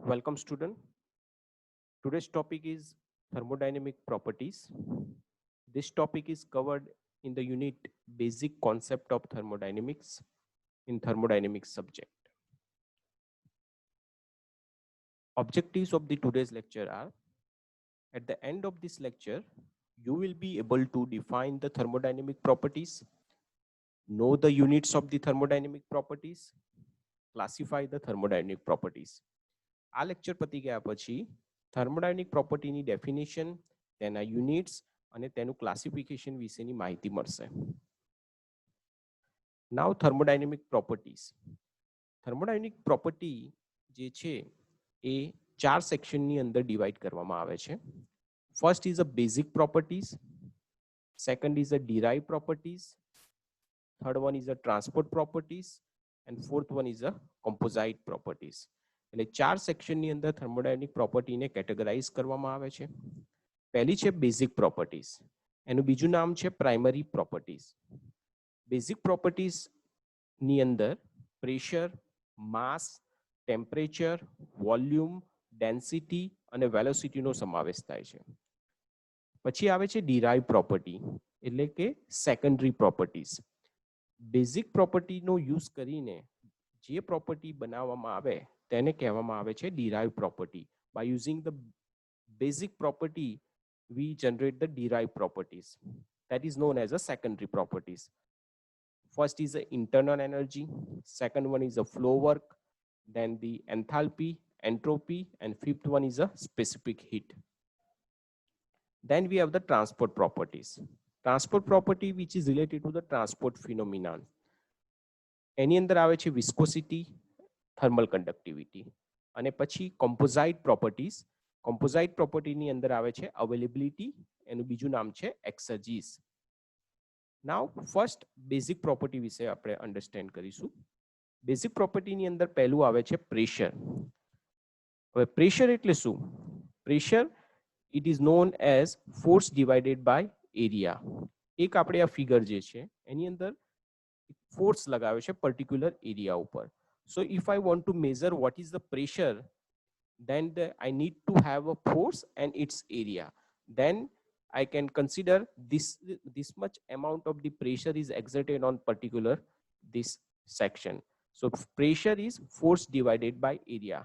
Welcome student. Today's topic is thermodynamic properties. This topic is covered in the unit basic concept of thermodynamics in thermodynamics subject. Objectives of the today's lecture are: at the end of this lecture, you will be able to define the thermodynamic properties, know the units of the thermodynamic properties, classify the thermodynamic properties. આ lecture પતી ગયા પછી thermodynamic પ્રોપર્ટીની definition, તેના units અને તેનું classification વિશેની માહિતી મળશે. નાઉ થર્મોડાયનેમિક પ્રોપર્ટીઝ. થર્મોડાયનેમિક પ્રોપર્ટી જે છે એ ચાર સેક્શનની અંદર ડિવાઇડ કરવામાં આવે છે. First is a basic properties, second is a derive properties, third one is a transport properties and fourth one is a composite properties. એટલે ચાર સેક્શનની અંદર થર્મોડાયનેમિક પ્રોપર્ટીને કેટેગરાઇઝ કરવામાં આવે છે. પહેલી છે બેઝિક પ્રોપર્ટીઝ, એનું બીજું નામ છે પ્રાઇમરી પ્રોપર્ટીઝ. બેઝિક પ્રોપર્ટીઝની અંદર પ્રેશર, માસ, ટેમ્પરેચર, વોલ્યુમ, ડેન્સિટી અને વેલોસિટીનો સમાવેશ થાય છે. પછી આવે છે ડિરાઇવ પ્રોપર્ટી, એટલે કે સેકન્ડરી પ્રોપર્ટીઝ. બેઝિક પ્રોપર્ટીનો યુઝ કરીને જે પ્રોપર્ટી બનાવવામાં આવે તેને કહેવામાં આવે છે derive property. By using the basic property we generate the derived properties, that is known as a secondary properties. First is the internal energy, second one is the flow work, then the enthalpy, entropy, and fifth one is a specific heat. Then we have the transport properties. Transport property which is related to the transport phenomenon. એની અંદર આવે છે viscosity, thermal conductivity. અને પછી કોમ્પોઝાઇટ properties. કોમ્પોઝાઇટ પ્રોપર્ટીની અંદર આવે છે availability, એનું બીજું નામ છે એક્સર્જીસ. નાઉ ફર્સ્ટ બેઝિક પ્રોપર્ટી વિશે આપણે અન્ડરસ્ટેન્ડ કરીશું. બેઝિક પ્રોપર્ટીની અંદર પહેલું આવે છે પ્રેશર. હવે પ્રેશર એટલે શું? Pressure it is known as force divided by area. એક આપણે આ ફિગર જે છે એની અંદર ફોર્સ લગાવે છે પર્ટિક્યુલર એરિયા ઉપર. So if I want to measure what is the pressure, then I need to have a force and its area. Then I can consider this much amount of the pressure is exerted on particular this section. So pressure is force divided by area.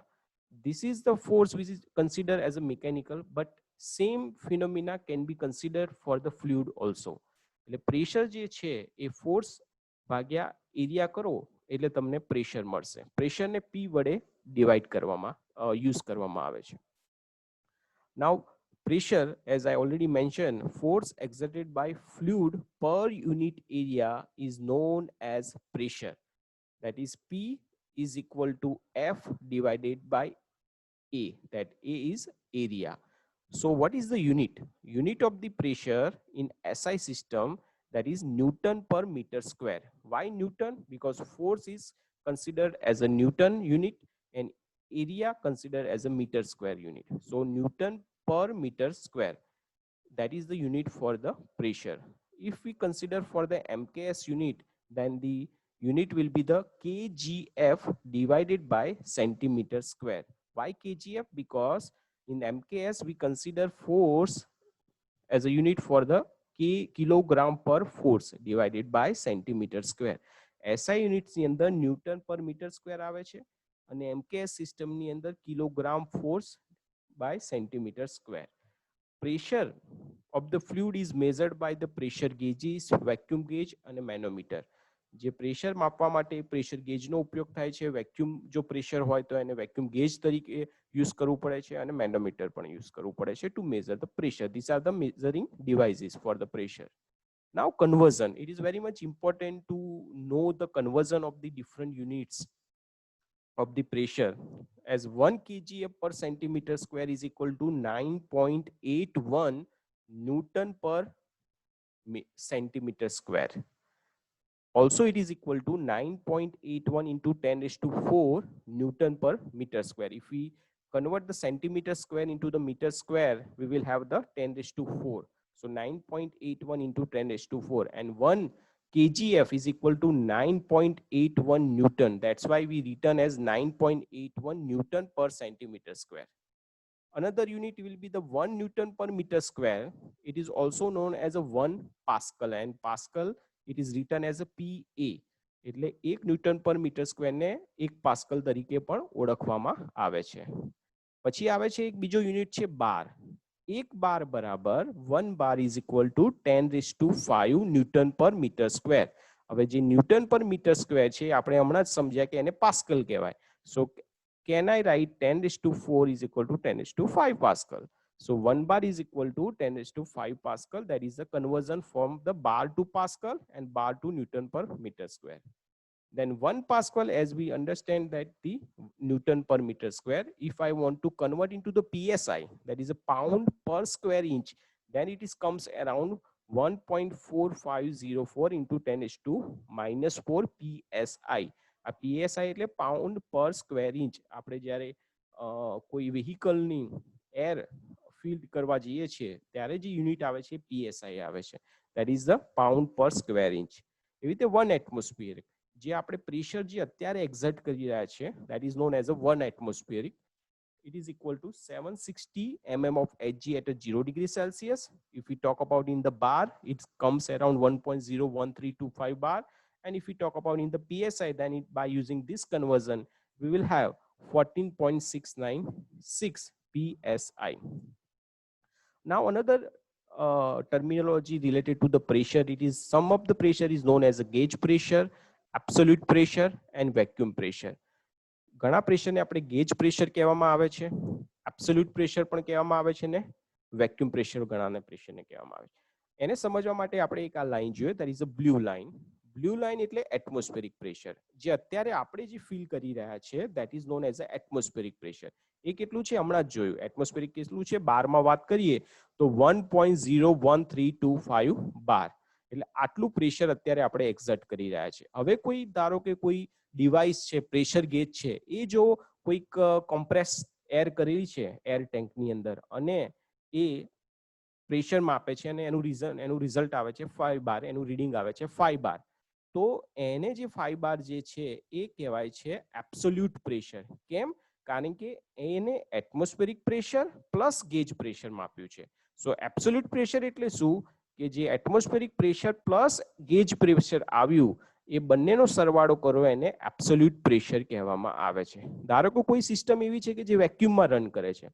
This is the force which is considered as a mechanical, but same phenomena can be considered for the fluid also. એટલે pressure જે છે એ force ભાગ્યા area કરો એટલે તમને pressure મળશે. પ્રેશરને P વડે ડિવાઇડ કરવામાં યુઝ કરવામાં આવે છે. નાઉ pressure, as I already mentioned, force exerted by fluid per unit area is known as pressure. That is P is equal to F divided by A. That A is area. So what is the unit? Unit of the pressure in SI system, that is Newton per meter square. Why Newton? Because force is considered as a Newton unit and area considered as a meter square unit. So Newton per meter square, that is the unit for the pressure. If we consider for the MKS unit, then the unit will be the kgf divided by centimeter square. Why kgf? Because in MKS we consider force as a unit for the kilogram per force divided by centimeter square. SI units ની અંદર newton પર metre square આવે છે અને MKS system ની અંદર kilogram force by centimeter square. Pressure of the fluid is measured by the pressure gauges, vacuum gauge અને manometer. જે પ્રેશર માપવા માટે પ્રેશર ગેજનો ઉપયોગ થાય છે. વેક્યુમ જો પ્રેશર હોય તો એને વેક્યુમ ગેજ તરીકે યુઝ કરવું પડે છે અને મેનોમીટર પણ યુઝ કરવું પડે છે to measure the pressure. This are the measuring devices for the pressure. Now conversion. It is very much important to know the conversion of the different units of the pressure, as 1 kgf per centimeter square is equal to 9.81 Newton per centimeter square. Also it is equal to 9.81 into 10 raised to 4 Newton per meter square. If we convert the centimeter square into the meter square, we will have the 10 raised to 4. So 9.81 into 10 raised to 4, and 1 kgf is equal to 9.81 Newton. That's why we written as 9.81 Newton per centimeter square. Another unit will be the 1 Newton per meter square. It is also known as a 1 Pascal, and Pascal it is written as a PA. એટલે 1 newton પર metre square ને 1 pascal તરીકે પણ ઓળખવામાં આવે છે. પછી આવે છે એક બીજો યુનિટ છે બાર. 1 બાર બરાબર 1 bar is equal to 10⁵ newton પર મીટર સ્ક્વેર. હવે જે ન્યૂટન પર મીટર સ્ક્વેર છે આપણે હમણાં જ સમજ્યા કે એને પાસ્કલ કહેવાય. સો can I write 10⁴ is equal to 10⁵ Pascal? So 1 bar is equal to 10⁵ Pascal. That is the conversion from the bar to Pascal and bar to Newton per meter square. Then 1 Pascal, as we understand that the Newton per meter square, if I want to convert into the PSI, that is a pound per square inch, then it is comes around 1.4504 into 10⁻⁻4 PSI. આ PSI એટલે pound પર square inch. આપણે જ્યારે કોઈ વેહિકલની air fill કરવા જઈએ છીએ ત્યારે જે યુનિટ આવે છે PSI આવે છે. ધેટ ઇઝ ધ પાઉન્ડ પર સ્ક્વેર ઇંચ. એવી રીતે 1 એટમોસ્ફિયરિક જે આપણે પ્રેશર જે અત્યારે એક્ઝર્ટ કરી રહ્યા છે that is known as a 1 atmospheric. It is equal to 760 mm of Hg at a 0 degree Celsius. If we talk about in the bar, it comes around 1.01325 bar. And if we talk about in the PSI, then by using this conversion, we will have 14.696 PSI. Now another terminology related to the pressure, it is sum of the pressure is known as a gauge pressure, absolute pressure and vacuum pressure. ઘણા પ્રેશરને આપણે gauge pressure કહેવામાં આવે છે, absolute pressure પણ કહેવામાં આવે છે ને વેક્યુમ પ્રેશર ઘણાને પ્રેશરને કહેવામાં આવે છે. એને સમજવા માટે આપણે એક આ લાઈન જોઈએ, that is a blue line. Blue line એટલે એટમોસ્ફેરિક પ્રેશર. જે અત્યારે આપણે જે ફીલ કરી રહ્યા છે that is known as a atmospheric pressure. એ કેટલું છે હમણાં જ જોયું. એટમોસ્ફેરિક કેટલું છે બારમાં વાત કરીએ તો 1.01325 બાર. એટલે આટલું પ્રેશર અત્યારે આપણે એક્ઝર્ટ કરી રહ્યા છે. હવે કોઈ ધારો કે કોઈ ડિવાઇસ છે, પ્રેશર ગેજ છે, એ જો કોઈક કોમ્પ્રેસ એર કરેલી છે એર ટેન્કની અંદર અને એ પ્રેશર માપે છે અને એનું રિઝલ્ટ આવે છે 5 બાર, એનું રીડિંગ આવે છે 5 બાર. તો એને જે 5 બાર જે છે એ કહેવાય છે એબ્સોલ્યુટ પ્રેશર. કેમ? કારણ કે એને atmospheric pressure plus gauge pressure માપ્યું છે. સો એબ્સોલ્યુટ પ્રેશર એટલે શું કે જે atmospheric pressure plus gauge pressure આવ્યું એ બંનેનો સરવાળો કરો એને એબ્સોલ્યુટ પ્રેશર કહેવામાં આવે છે. ધારો કે કોઈ સિસ્ટમ એવી છે કે જે વેક્યુમમાં રન કરે છે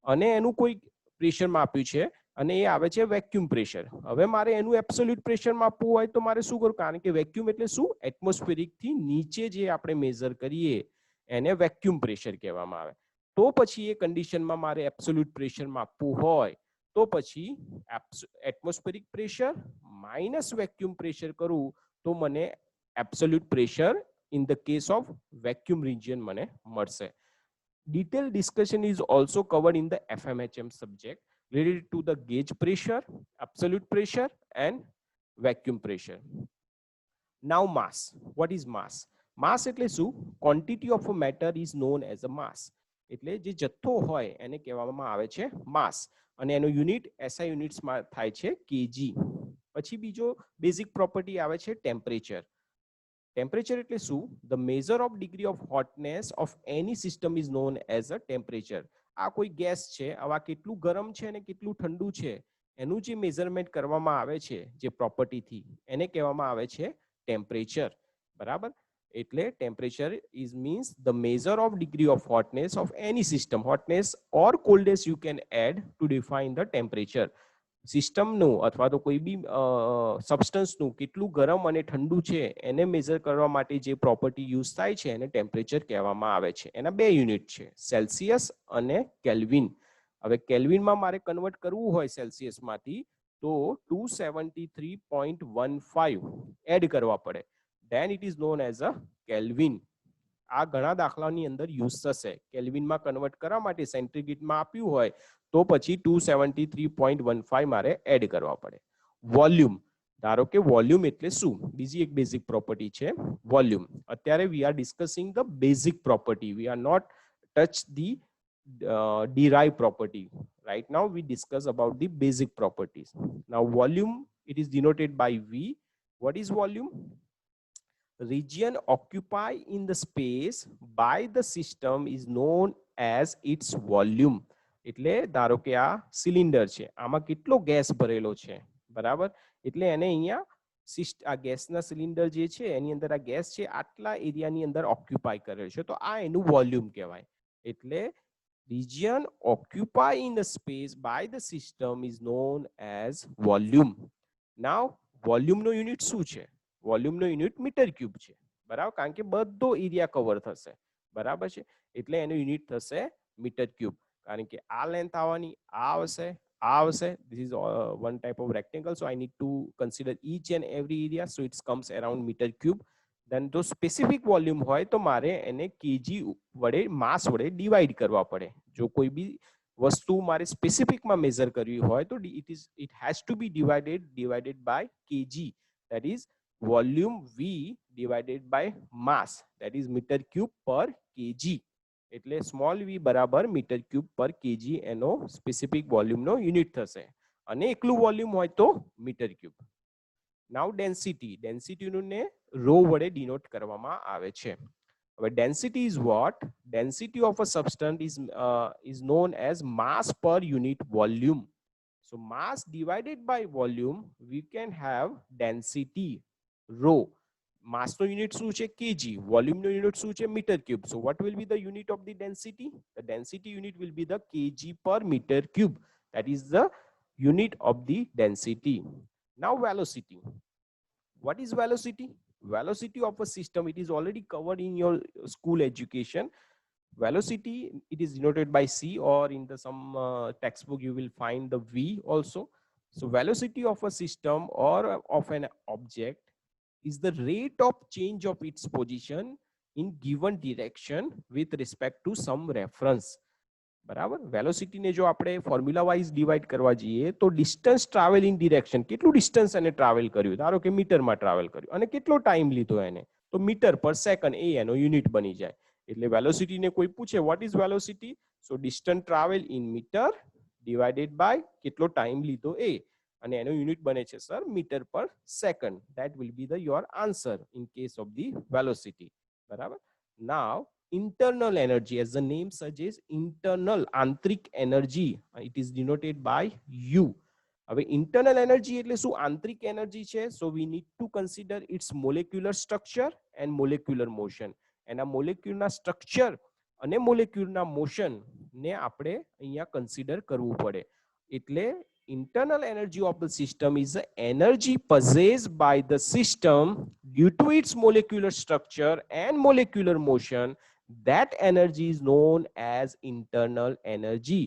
અને એનું કોઈ પ્રેશર માપ્યું છે અને એ આવે છે વેક્યુમ પ્રેશર. હવે મારે એનું એબ્સોલ્યુટ પ્રેશર માપવું હોય તો મારે શું કરવું? કારણ કે વેક્યુમ એટલે શું? એટમોસ્ફેરિક થી નીચે જે આપણે મેઝર કરીએ એને વેક્યુમ પ્રેશર કહેવામાં આવે. તો પછી એ કન્ડિશનમાં મારે એબ્સોલ્યુટ પ્રેશર માપવું હોય તો પછી atmospheric pressure minus vacuum pressure કરું તો મને absolute pressure in the case of vacuum region મને મળશે. Detailed discussion is also covered in the FMHM subject related to the gauge pressure, absolute pressure and vacuum pressure. Now mass. What is mass? Mass એટલે શું? Quantity of a matter is known as a mass. એટલે જે જથ્થો હોય એને કહેવામાં આવે છે માસ અને એનો યુનિટ SI યુનિટ્સમાં થાય છે kg. પછી બીજો બેઝિક પ્રોપર્ટી આવે છે ટેમ્પરેચર. ટેમ્પરેચર એટલે શું? The measure of degree of hotness of any system is known as a temperature. આ કોઈ ગેસ છે, આવા કેટલું ગરમ છે અને કેટલું ઠંડુ છે એનું જે મેઝરમેન્ટ કરવામાં આવે છે જે પ્રોપર્ટીથી એને કહેવામાં આવે છે ટેમ્પરેચર. બરાબર? એટલે temperature is means the measure of degree of hotness of any system. Hotness or coldness you can add to define the temperature. સિસ્ટમનું અથવા તો કોઈ બી સબસ્ટન્સનું કેટલું ગરમ અને ઠંડુ છે એને મેઝર કરવા માટે જે પ્રોપર્ટી યુઝ થાય છે એને ટેમ્પરેચર કહેવામાં આવે છે. એના બે યુનિટ છે, સેલ્સિયસ અને કેલ્વિન. હવે કેલ્વિનમાં મારે કન્વર્ટ કરવું હોય સેલ્સિયસમાંથી તો 273.15 એડ કરવા પડે. Then it is known as a kelvin. આ ઘણા દાખલાની અંદર યુઝ થશે. કેલ્વિનમાં કન્વર્ટ કરવા માટે સેન્ટીગ્રેડમાં આપ્યું હોય તો પછી 273.15 મારે એડ કરવા પડે. વોલ્યુમ. ધારો કે વોલ્યુમ એટલે શું? બીજી એક બેઝિક પ્રોપર્ટી છે વોલ્યુમ. અત્યારે we are discussing the basic property. We are not touch the derived property. Right now we discuss about the basic properties. Now volume, it is denoted by V. What is volume? Region occupied in the space by the system is known as its volume. એટલે ધારો કે આ cylinder છે, આમાં કેટલો gas ભરેલો છે, બરાબર? એટલે એને અહીંયા આ ગેસના સિલિન્ડર જે છે એની અંદર આ ગેસ છે આટલા એરિયાની અંદર ઓક્યુપાય કરેલ છે, તો આ એનું વોલ્યુમ કહેવાય. એટલે region occupied in the space by the system is known as volume. Now વોલ્યુમનો યુનિટ શું છે? વોલ્યુમનો યુનિટ મીટર ક્યુબ છે, બરાબર? કારણ કે બધો એરિયા કવર થશે, બરાબર છે? એટલે એનો યુનિટ થશે મીટર ક્યુબ. કારણ કે આ લેન્થ આવવાની, આ આવશે, આ આવશે. This is one type of rectangle, so I need to consider each and every area, so it comes around meter cube. Then જો સ્પેસિફિક વોલ્યુમ હોય તો મારે એને કેજી વડે, માસ વડે ડિવાઈડ કરવા પડે. જો કોઈ બી વસ્તુ મારે સ્પેસિફિકમાં મેઝર કરવી હોય તો it has to be divided by kg, that is volume V divided by mass, that is meter cube per kg. એટલે સ્મોલ v બરાબર મીટર ક્યુબ પર કેજી એનો સ્પેસિફિક વોલ્યુમનો યુનિટ થશે. અને એકલું વોલ્યુમ હોય તો મીટર ક્યુબ. નાઉ ડેન્સિટીનું ને રો વડે ડિનોટ કરવામાં આવે છે. હવે density is what? Density of a substance is known as mass per unit volume. So mass divided by volume, we can have density rho. Mass no unit શું છે? kg. Volume no unit શું છે? meter cube. So what will be the unit of the density? The density unit will be the kg per meter cube. That is the unit of the density. Now velocity. What is velocity? Velocity of a system, it is already covered in your school education. Velocity, it is denoted by c, or in the some textbook you will find the v also. So velocity of a system or of an object is the rate of change of its position in given direction with respect to some reference. બરાબર? વેલોસિટીને જો આપણે formula wise divide કરવા જઈએ તો distance travelling direction, કેટલું distance એને travel કર્યું, ધારો કે મીટરમાં ટ્રાવેલ કર્યું, અને કેટલો ટાઈમ લીધો એને, તો મીટર પર સેકન્ડ એ એનો યુનિટ બની જાય. એટલે વેલોસિટીને કોઈ પૂછે what is velocity, so distance travel in metre divided by કેટલો ટાઈમ લીધો એ, અને એનો યુનિટ બને છે sir metre per second. That will be the your answer in case of the velocity. બરાબર? Now internal energy, as the name suggests, internal આંતરિક energy, it is denoted by U. હવે internal energy એટલે શું? આંતરિક energy છે. so we need to consider its molecular structure and molecular motion. એના મોલેક્યુલના structure અને મોલેક્યુલના motion ને આપણે અહીંયા કન્સિડર કરવું પડે. એટલે internal energy of the system is the energy possessed by the system due to its molecular structure and molecular motion. That energy is known as internal energy.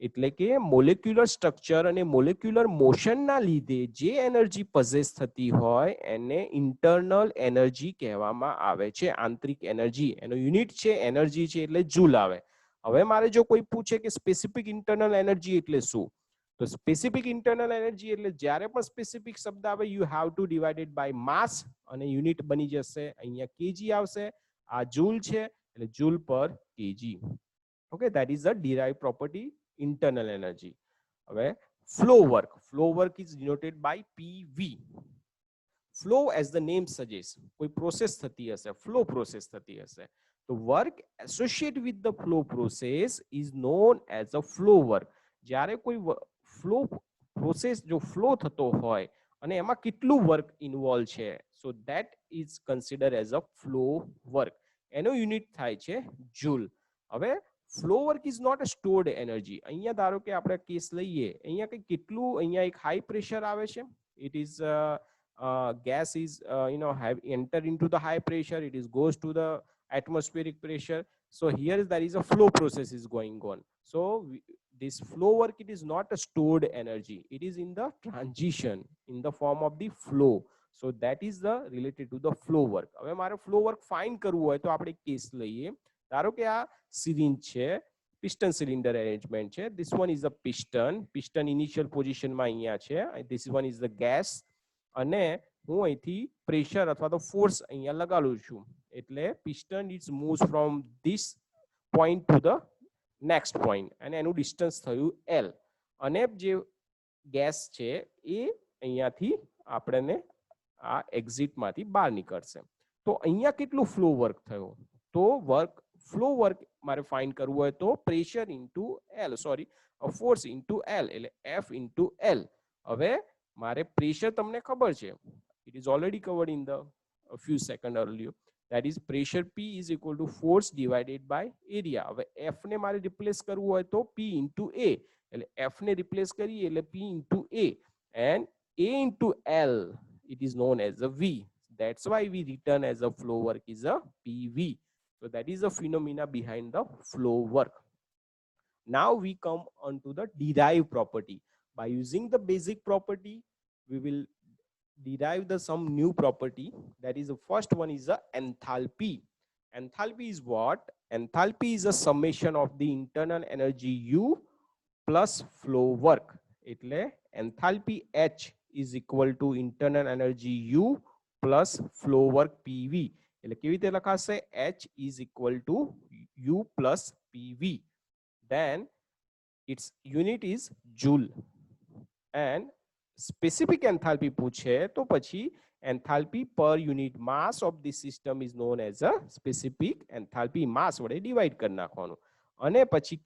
એટલે કે મોલેક્યુલર સ્ટ્રક્ચર અને molecular મોશનના લીધે જે energy possess થતી હોય એને internal energy કહેવામાં આવે છે. આંતરિક એનર્જી, એનો યુનિટ છે એનર્જી છે એટલે જૂલ આવે. હવે મારે જો કોઈ પૂછે કે સ્પેસિફિક ઇન્ટરનલ એનર્જી એટલે શું, તો સ્પેસિફિક ઇન્ટરનલ એનર્જી એટલે જ્યારે પણ સ્પેસિફિક શબ્દ આવે you have to divided by mass, અને યુનિટ બની જશે અહીંયા કેજી આવશે. આ જૂલ છે એટલે જૂલ પર KG. Okay, that is the derived property internal energy. હવે flow work is denoted by PV. flow as the name suggests, કોઈ પ્રોસેસ થતી હશે, ફ્લો પ્રોસેસ થતી હશે, તો work associated with the flow process is known as a flow work. જ્યારે કોઈ flow process જો ફ્લો થતો હોય અને એમાં કેટલું વર્ક ઇન્વોલ્વ છે, so that is considered as a flow work. એનો યુનિટ થાય છે જૂલ. હવે flow work is not a stored energy. અહીંયા ધારો કે આપણે કેસ લઈએ, અહીંયા કંઈ કેટલું, અહીંયા એક હાઈ પ્રેશર આવે છે, it is gas is have entered into the high pressure, it is goes to the atmospheric pressure. So here there is a flow process is going on. So this flow work, it is not a stored energy, it is in the transition in the form of the flow. So that is the related to the flow work. હવે મારે flow work find કરવું હોય તો આપણે case લઈએ. ધારો કે આ સિરિંજ છે, પિસ્ટન સિલિન્ડર એરેન્જમેન્ટ છે. This one is the piston initial પોઝિશનમાં અહીંયા છે. This one is the gas, અને હું અહીંથી પ્રેશર અથવા તો ફોર્સ અહીંયા લગાડું છું. એટલે piston it's moves from this point to the next point, અને એનું ડિસ્ટન્સ થયું L. અને જે ગેસ છે એ અહીંયાથી આપણને આ એક્ઝિટ માંથી બહાર નીકળશે. તો અહીંયા કેટલું ફ્લો વર્ક થયો? તો ફ્લો વર્ક મારે ફાઇન્ડ કરવું હોય તો pressure into L, sorry force into L, એટલે એફ ઇન્ટુ એલ. હવે મારે પ્રેશર તમને ખબર છે, it is already covered in the few second earlier, that is pressure P is equal to force divided by area. હવે F ને મારે replace કરવું હોય તો P into A, એટલે F ને રિપ્લેસ કરીએ એટલે P into A, and A into L, it is known as a V. That's why we return as a flow work is a PV. So that is the phenomena behind the flow work. Now we come on to the derived property. By using the basic property, we will derive some new property. That is, the first one is the enthalpy. Enthalpy is what? Enthalpy is a summation of the internal energy U plus flow work. એટલે enthalpy H is equal to internal energy U plus flow work PV. એટલે કેવી રીતે લખાશે? H is equal to U plus PV. Then its unit is joule. And specific enthalpy પૂછે તો પછી enthalpy per unit mass of the system is known as a specific enthalpy. mass વડે divide કરી નાખવાનું, અને પછી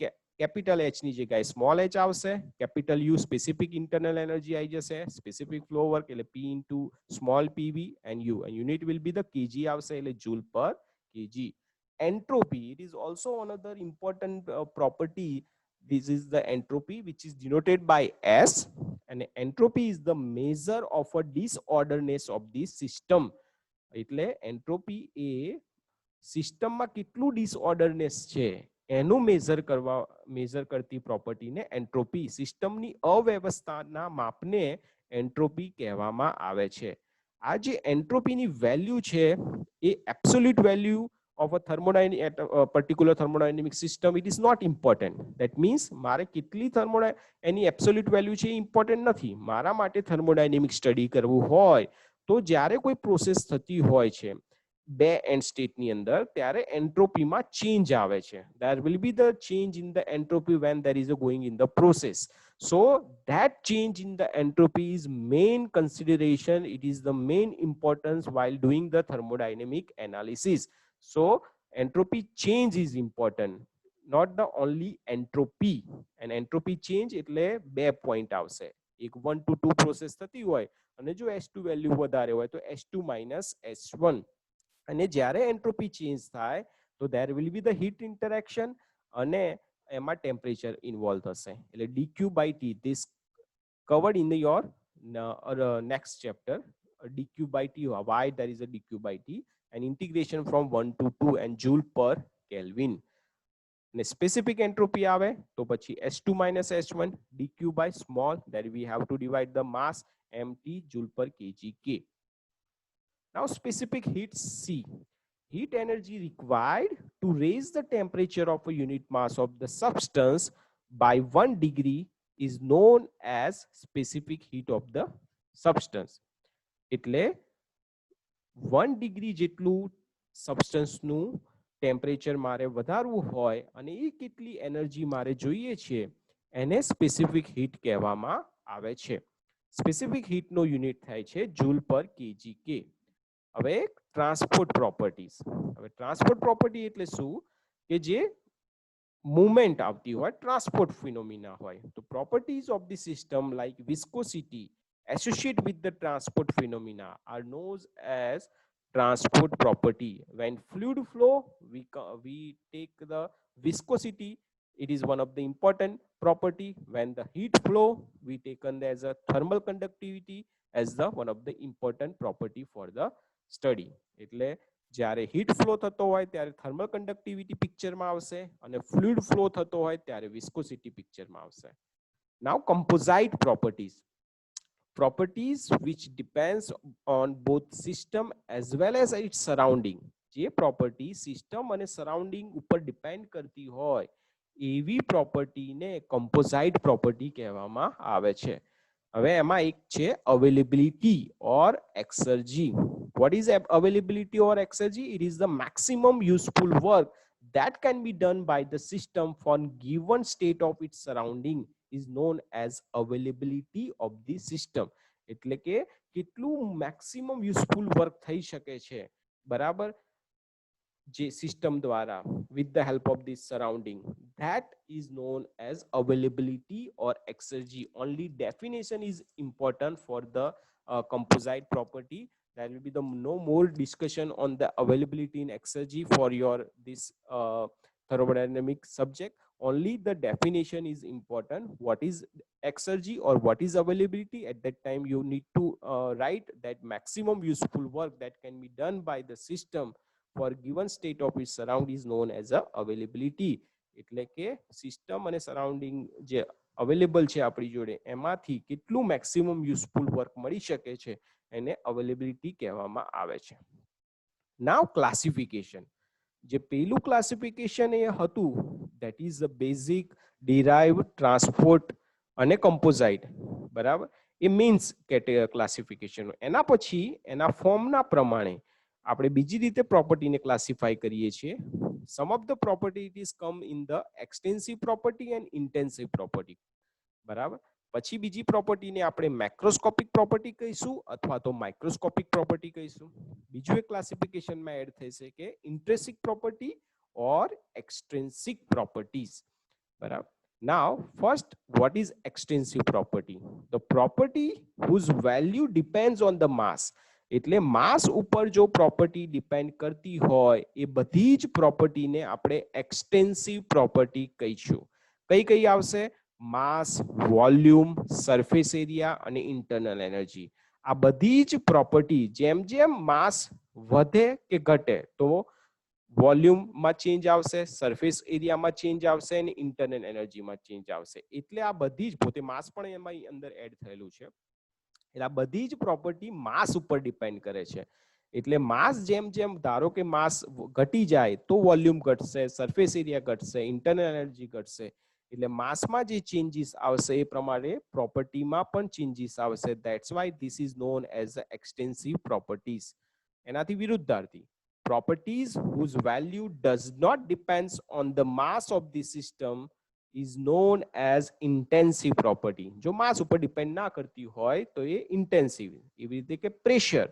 કેપિટલ H ની જગ્યાએ સ્મોલ h આવશે, capital U specific internal energy આવી જશે, સ્પેસિફિક ફ્લો વર્ક એટલે P into small PV and U, and unit will be the kg આવશે, એટલે joule per kg. Entropy, it is also another important property. This is the entropy which is denoted by S, and entropy is the measure of a disorderness of the system. એટલે entropy એ સિસ્ટમમાં કેટલું ડિસઓર્ડરનેસ છે એનું measure કરતી પ્રોપર્ટીને entropy, સિસ્ટમની અવ્યવસ્થાના માપને entropy કહેવામાં આવે છે. આ જે એન્ટ્રોપીની વેલ્યુ છે એ absolute value of a thermodynamic at a particular thermodynamic system, it is not important. That means મારે કેટલી એની એબ્સોલ્યુટ વેલ્યુ છે ઇમ્પોર્ટન્ટ નથી. મારા માટે થર્મોડાયનેમિક સ્ટડી કરવું હોય તો જ્યારે કોઈ પ્રોસેસ થતી હોય છે બે એન્ડ સ્ટેટની અંદર, ત્યારે એન્ટ્રોપીમાં ચેન્જ આવે છે. There will be the change in the entropy when there is a going in the process. So that change in the entropy is main consideration. It is the main importance while doing the thermodynamic analysis. So entropy change is important, not the only entropy. And entropy change એટલે બે point આવશે. એક 1 to 2 process થતી હોય અને જો S2 value વધારે હોય તો S2 minus S1. અને જ્યારે એન્ટ્રોપી ચેન્જ થાય તો there will be the heat interaction અને એમાં ટેમ્પરેચર ઇન્વોલ્વ થશે. એટલે dq by t, this covered in your next chapter. dq by t, why there is a dq by t, and integration from 1 to 2 and joule per Kelvin. અને specific entropy આવે તો પછી S2 minus S1 dq by small, that we have to divide the mass mt joule per kg K. Now specific heat C, heat energy required to raise the temperature of a unit mass of the substance by 1 degree is known as specific heat of the substance. એટલે 1 degree જેટલું સબસ્ટન્સનું temperature મારે વધારવું હોય અને એ કેટલી energy મારે જોઈએ છે એને સ્પેસિફિક હીટ કહેવામાં આવે છે. સ્પેસિફિક હીટનો યુનિટ થાય છે જૂલ પર કેજી કે. હવે ટ્રાન્સપોર્ટ પ્રોપર્ટીઝ. હવે ટ્રાન્સપોર્ટ પ્રોપર્ટી એટલે શું કે જે મૂવમેન્ટ આવતી હોય, ટ્રાન્સપોર્ટ ફિનોમિના હોય. તો properties of the system like viscosity associated with the transport phenomena are known as transport property. When fluid flow, we take the viscosity, it is one of the important property. When the heat flow, we taken as a thermal conductivity as the one of the important property for the study. એટલે જ્યારે heat flow થતો હોય ત્યારે thermal conductivity પિક્ચરમાં આવશે અને fluid flow થતો હોય ત્યારે વિસ્કોસિટી પિક્ચરમાં આવશે. નાઉ કમ્પોઝાઇટ properties, properties which depends on both system as well as its surrounding. જે પ્રોપર્ટી સિસ્ટમ અને સરાઉન્ડિંગ ઉપર ડિપેન્ડ કરતી હોય એવી પ્રોપર્ટીને કમ્પોઝાઇટ પ્રોપર્ટી કહેવામાં આવે છે. હવે એમાં એક છે availability or exergy. What is availability or exergy? It is the maximum useful work that can be done by the system for given state of its surrounding is known as availability of the system. એટલે કે કેટલું maximum useful work થઈ શકે છે, બરાબર, જે system દ્વારા with the help of this surrounding, that is known as availability or exergy. Only definition is important for the composite property. There will be no more discussion on the availability in exergy for your this thermodynamic subject. Only the definition is important. What is exergy or what is availability? At that time you need to write that maximum useful work that can be done by the system for given state of its surround is known as a availability. એટલે કે system અને surrounding જે available છે આપણી જોડે એમાંથી કેટલું maximum useful work મળી શકે છે એને અવેલેબિલિટી કહેવામાં આવે છે. નાવ ક્લાસિફિકેશન, જે પેલું ક્લાસિફિકેશન એ હતું that is the basic, derive, transport અને કમ્પોઝાઇટ, બરાબર, એ મીન્સ ક્લાસિફિકેશન. એના પછી એના ફોર્મના પ્રમાણે આપણે બીજી રીતે પ્રોપર્ટીને ક્લાસિફાઈ કરીએ છીએ. Some of the property it is come in the extensive property and intensive property, બરાબર. પછી બીજી પ્રોપર્ટીને આપણે મેક્રોસ્કોપિક પ્રોપર્ટી કહીશું અથવા તો માઇક્રોસ્કોપિક પ્રોપર્ટી કહીશું. બીજું એક ક્લાસિફિકેશનમાં એડ થશે કે ઇન્ટ્રિન્સિક પ્રોપર્ટી ઓર એક્સટ્રિન્સિક પ્રોપર્ટીઝ, બરાબર. Now, first, what is extensive property? The property whose value depends on the mass. એટલે માસ ઉપર જો પ્રોપર્ટી ડિપેન્ડ કરતી હોય એ બધી જ પ્રોપર્ટીને આપણે એક્સટેન્સિવ પ્રોપર્ટી કહીશું. કઈ કઈ આવશે? માસ, વોલ્યુમ, સરફેસ એરિયા અને ઇન્ટરનલ એનર્જી. આ બધી જ પ્રોપર્ટી જેમ જેમ માસ વધે કે ઘટે તો વોલ્યુમમાં ચેન્જ આવશે, સરફેસ એરિયામાં ચેન્જ આવશે અને ઇન્ટરનલ એનર્જીમાં ચેન્જ આવશે. એટલે આ બધી જ પોતે માસ પણ એમાં અંદર એડ થયેલું છે. એટલે આ બધી જ પ્રોપર્ટી માસ ઉપર ડિપેન્ડ કરે છે. એટલે માસ જેમ જેમ ધારો કે માસ ઘટી જાય તો વોલ્યુમ ઘટશે, સરફેસ એરિયા ઘટશે, ઇન્ટરનલ એનર્જી ઘટશે. એટલે માસમાં જે ચેન્જીસ આવશે એ પ્રમાણે પ્રોપર્ટીમાં પણ ચેન્જીસ આવશે. That's why this is known as extensive properties. એનાથી વિરુદ્ધાર્થી properties whose value does not depends on the mass of the system is known as intensive property. જો માસ ઉપર ડિપેન્ડ ના કરતી હોય તો એ ઇન્ટેન્સિવ. એવી રીતે કે પ્રેશર,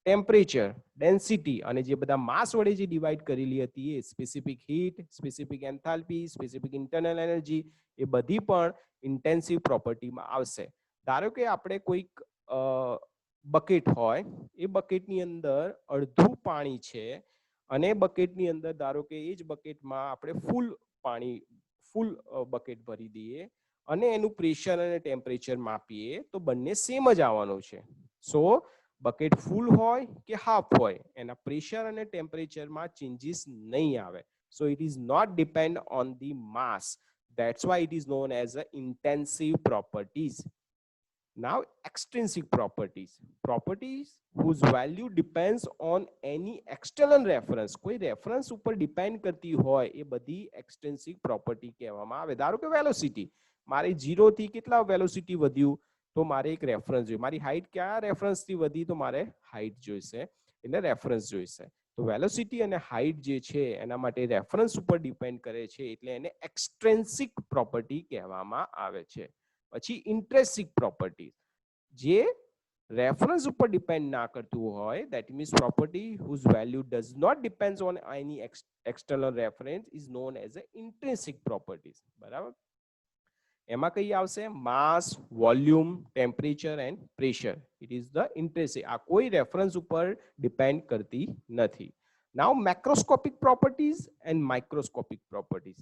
ટેમ્પરેચર, ડેન્સિટી અને જે બધા માસ વડે જે ડિવાઈડ કરેલી હતી એ specific heat, specific enthalpy, specific internal energy, એ બધી પણ ઇન્ટેન્સિવ પ્રોપર્ટીમાં આવશે. ધારો કે આપણે કોઈક બકેટ હોય, એ બકેટની અંદર અડધું પાણી છે અને બકેટની અંદર ધારો કે એ જ બકેટમાં આપણે ફૂલ પાણી, ફૂલ બકેટ ભરી દઈએ અને એનું પ્રેશર અને ટેમ્પરેચર માપીએ તો બંને સેમ જ આવવાનું છે. સો બકેટ ફૂલ હોય કે હાફ હોય એના પ્રેશર અને ટેમ્પરેચરમાં ચેન્જીસ નહીં આવે. So it is not depend on the mass. That's why it is known as a intensive properties. Now, extrinsic properties. Properties whose value depends on any external reference. કોઈ reference ઉપર depend કરતી હોય એ બધી extensive property કહેવામાં આવે. ધારો કે velocity, મારે 0 થી કેટલા વેલોસિટી વધ્યું તો મારે એક રેફરન્સ જોઈએ. મારી હાઈટ કયા રેફરન્સથી વધી તો મારે હાઈટ જોઈશે, એટલે રેફરન્સ જોઈશે. તો વેલોસિટી અને હાઈટ જે છે એના માટે રેફરન્સ ઉપર ડિપેન્ડ કરે છે એટલે એને એક્સટ્રિન્સિક પ્રોપર્ટી કહેવામાં આવે છે. પછી ઇન્ટ્રિન્સિક પ્રોપર્ટી, જે રેફરન્સ ઉપર ડિપેન્ડ ના કરતું હોય, that means property whose value does not depends on any external reference is known as a intrinsic properties. બરાબર. એમાં કઈ આવશે? Mass, volume, temperature and pressure. It is the intrinsic. આ કોઈ રેફરન્સ ઉપર ડિપેન્ડ કરતી નથી. Now macroscopic properties and microscopic properties.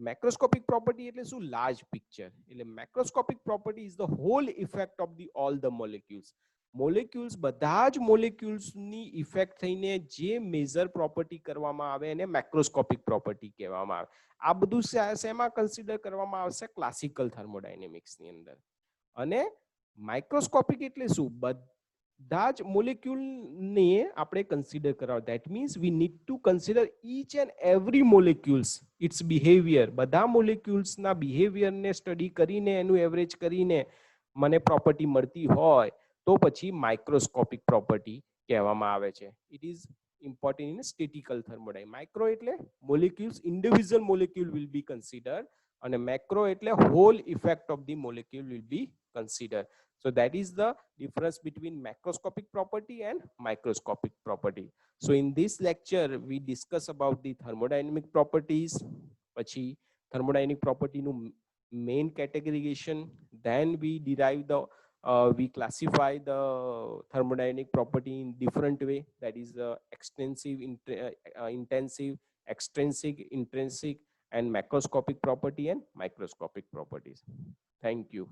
Macroscopic property એટલે શું? Large picture. એટલે macroscopic property is the whole effect of the all the molecules. Molecules, બધા જ મોલેક્યુલ્સની ઇફેક્ટ થઈને જે મેજર પ્રોપર્ટી કરવામાં આવે એને મેક્રોસ્કોપિક પ્રોપર્ટી કહેવામાં આવે. આ બધું શેમાં કન્સિડર કરવામાં આવશે? ક્લાસિકલ થર્મોડાયનેમિક્સની અંદર. અને માઇક્રોસ્કોપિક એટલે શું? બધા જ મોલેક્યુલને આપણે કન્સિડર કરવા. That means we need to consider each and every molecules it's behaviour. બધા મોલેક્યુલ્સના બિહેવિયરને સ્ટડી કરીને એનું એવરેજ કરીને મને પ્રોપર્ટી મળતી હોય તો પછી માઇક્રોસ્કોપિક પ્રોપર્ટી કહેવામાં આવે છે. It is important in statical thermodynamics. Micro એટલે molecules, individual molecule will be considered. અને મેક્રો એટલે whole effect of the molecule will be considered. So that is the difference between macroscopic property and microscopic property. So in this lecture we discuss about the thermodynamic properties, પછી thermodynamic property નું main categorization, then we derive the we classify the thermodynamic property in different way, that is extensive, intensive, extrinsic, intrinsic, and macroscopic property and microscopic properties. Thank you.